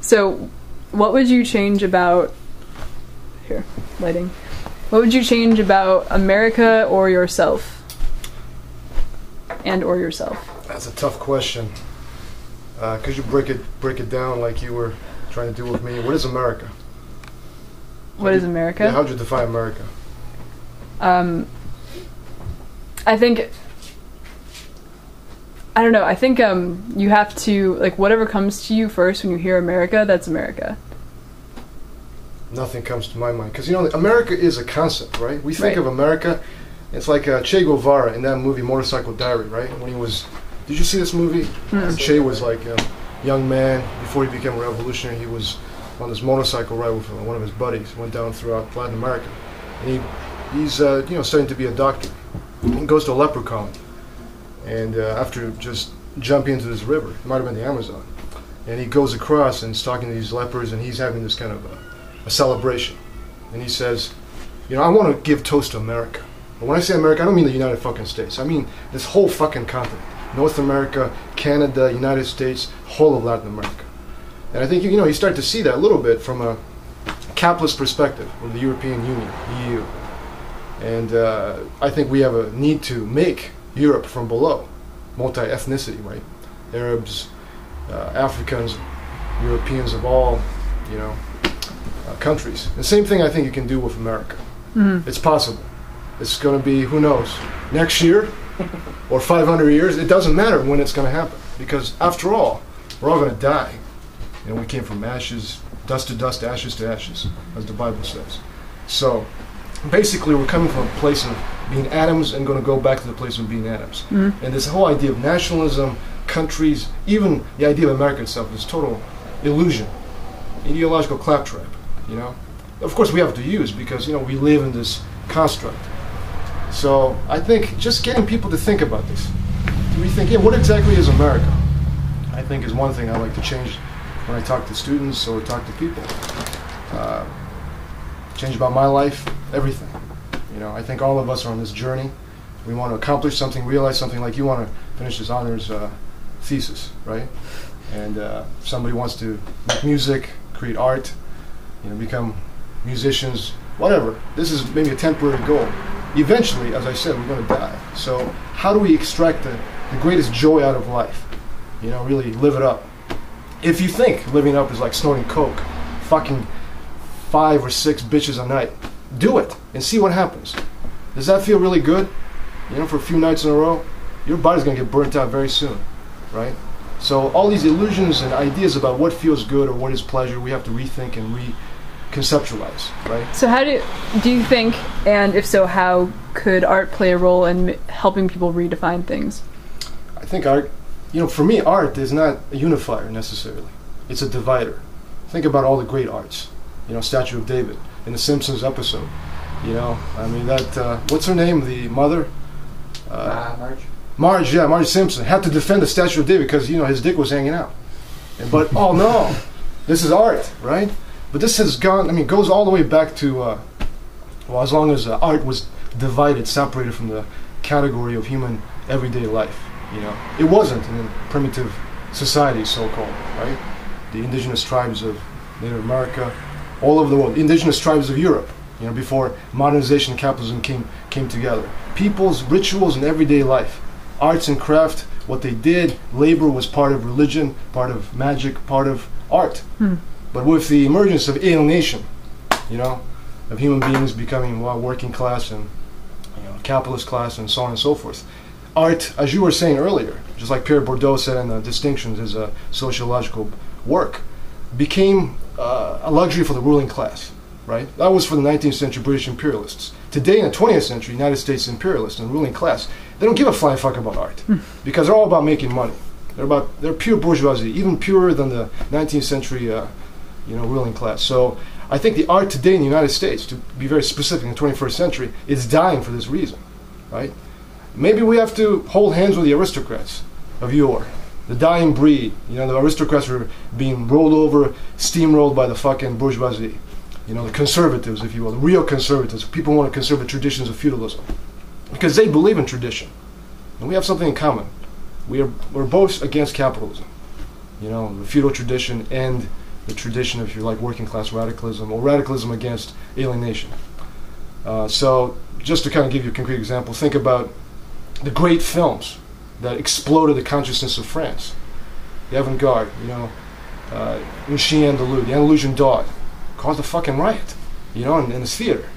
So, what would you change about... Here, lighting. What would you change about America or yourself? And or yourself? That's a tough question. Could you break it down like you were trying to do with me? What is America? What is America? Yeah, how would you define America? I think... I don't know, I think you have to, like, whatever comes to you first when you hear America, that's America. Nothing comes to my mind. Because, you know, America is a concept, right? We think of America, it's like Che Guevara in that movie Motorcycle Diary, right? When he was... Did you see this movie? Che was like a young man. Before he became a revolutionary, he was on this motorcycle ride with one of his buddies. Went down throughout Latin America. And he's you know, studying to be a doctor. He goes to a leper colony. And after just jumping into this river, it might have been the Amazon, and he goes across and is talking to these lepers, and he's having this kind of a celebration. And he says, you know, I want to give toast to America. But when I say America, I don't mean the United fucking States. I mean this whole fucking continent. North America, Canada, United States, whole of Latin America. And I think, you know, you start to see that a little bit from a capitalist perspective of the European Union, EU. And I think we have a need to make Europe from below, multi-ethnicity, right? Arabs, Africans, Europeans of all, you know, countries. The same thing I think you can do with America. It's possible. It's going to be, who knows, next year or 500 years. It doesn't matter when it's going to happen, because after all, we're all going to die. You know, we came from ashes, dust to dust, ashes to ashes, as the Bible says. So basically, we're coming from a place of being atoms and going to go back to the place of being atoms. And this whole idea of nationalism, countries, even the idea of America itself is total illusion, ideological claptrap, you know. Of course, we have to use, because, you know, we live in this construct. So I think just getting people to think about this, to rethink, yeah, what exactly is America? I think is one thing I like to change when I talk to students or talk to people. Change about my life, everything. You know, I think all of us are on this journey. We want to accomplish something, realize something, like you want to finish this honors thesis, right? And somebody wants to make music, create art, you know, become musicians, whatever. This is maybe a temporary goal. Eventually, as I said, we're going to die. So how do we extract the greatest joy out of life? You know, really live it up. If you think living up is like snorting coke, fucking 5 or 6 bitches a night, do it and see what happens. Does that feel really good? You know, for a few nights in a row, your body's going to get burnt out very soon, right? So all these illusions and ideas about what feels good or what is pleasure, we have to rethink and reconceptualize, right? So how do you think, and if so, how could art play a role in helping people redefine things? I think art, you know, for me, art is not a unifier necessarily. It's a divider. Think about all the great arts. You know, Statue of David in the Simpsons episode. You know, I mean, that, what's her name? The mother? Marge, yeah, Marge Simpson had to defend the Statue of David because, you know, his dick was hanging out. But, oh no, this is art, right? But this has gone, I mean, goes all the way back to, well, as long as art was divided, separated from the category of human everyday life, you know. It wasn't in primitive societies, so-called, right? The indigenous tribes of Native America, all over the world, indigenous tribes of Europe, you know, before modernization and capitalism came together. People's rituals in everyday life, arts and craft, what they did, labor was part of religion, part of magic, part of art. But with the emergence of alienation, you know, of human beings becoming, well, working class and, you know, capitalist class and so on and so forth, art, as you were saying earlier, just like Pierre Bourdieu said in the Distinctions, is a sociological work, became a luxury for the ruling class, right? That was for the 19th century British imperialists. Today, in the 20th century, United States imperialists and ruling class, they don't give a flying fuck about art because they're all about making money. They're pure bourgeoisie, even purer than the 19th century, you know, ruling class. So I think the art today in the United States, to be very specific, in the 21st century, is dying for this reason, right? Maybe we have to hold hands with the aristocrats of yore, the dying breed. You know, the aristocrats are being rolled over, steamrolled by the fucking bourgeoisie. You know, the conservatives, if you will, the real conservatives. People want to conserve the traditions of feudalism because they believe in tradition, and we have something in common. We're both against capitalism. You know, the feudal tradition and the tradition of, if you like, working class radicalism or radicalism against alienation. So just to kind of give you a concrete example, think about the great films that exploded the consciousness of France. The avant-garde, you know, Un Chien Andalou, the Andalusian Dog, caused a fucking riot, you know, in this theater.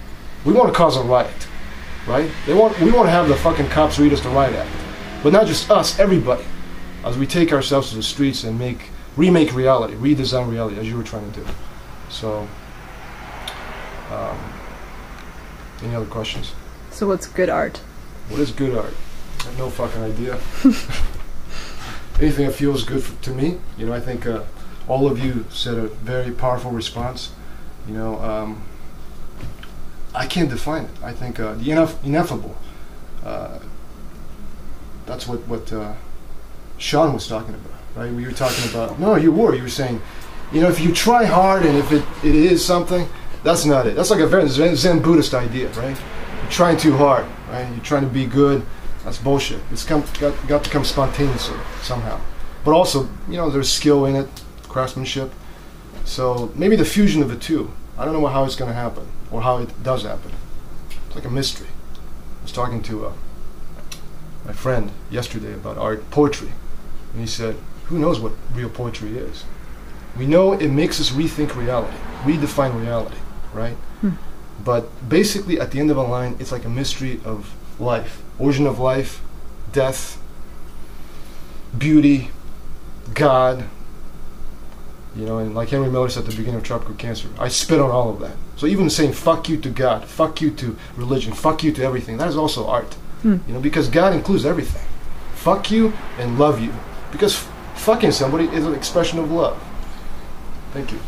We want to cause a riot, right? We want to have the fucking cops read us the riot act. But not just us, everybody. As we take ourselves to the streets and remake reality, redesign reality, as you were trying to do. So, any other questions? So what's good art? What is good art? I have no fucking idea. Anything that feels good to me. You know, I think all of you said a very powerful response. You know, I can't define it. I think the ineffable. That's what Sean was talking about, right? We were talking about. No, you were saying, you know, if you try hard and if it is something, that's not it. That's like a very Zen Buddhist idea, right? You're trying too hard, right? You're trying to be good. That's bullshit. It's got to come spontaneously somehow. But also, you know, there's skill in it, craftsmanship. So maybe the fusion of the two. I don't know how it's going to happen or how it does happen. It's like a mystery. I was talking to my friend yesterday about art, poetry, and he said, "Who knows what real poetry is? We know it makes us rethink reality, redefine reality, right? But basically, at the end of a line, it's like a mystery of life, origin of life, death, beauty, God." You know, and like Henry Miller said at the beginning of Tropical Cancer, I spit on all of that. So even saying fuck you to God, fuck you to religion, fuck you to everything, that is also art. You know, because God includes everything. Fuck you and love you. Because fucking somebody is an expression of love. Thank you.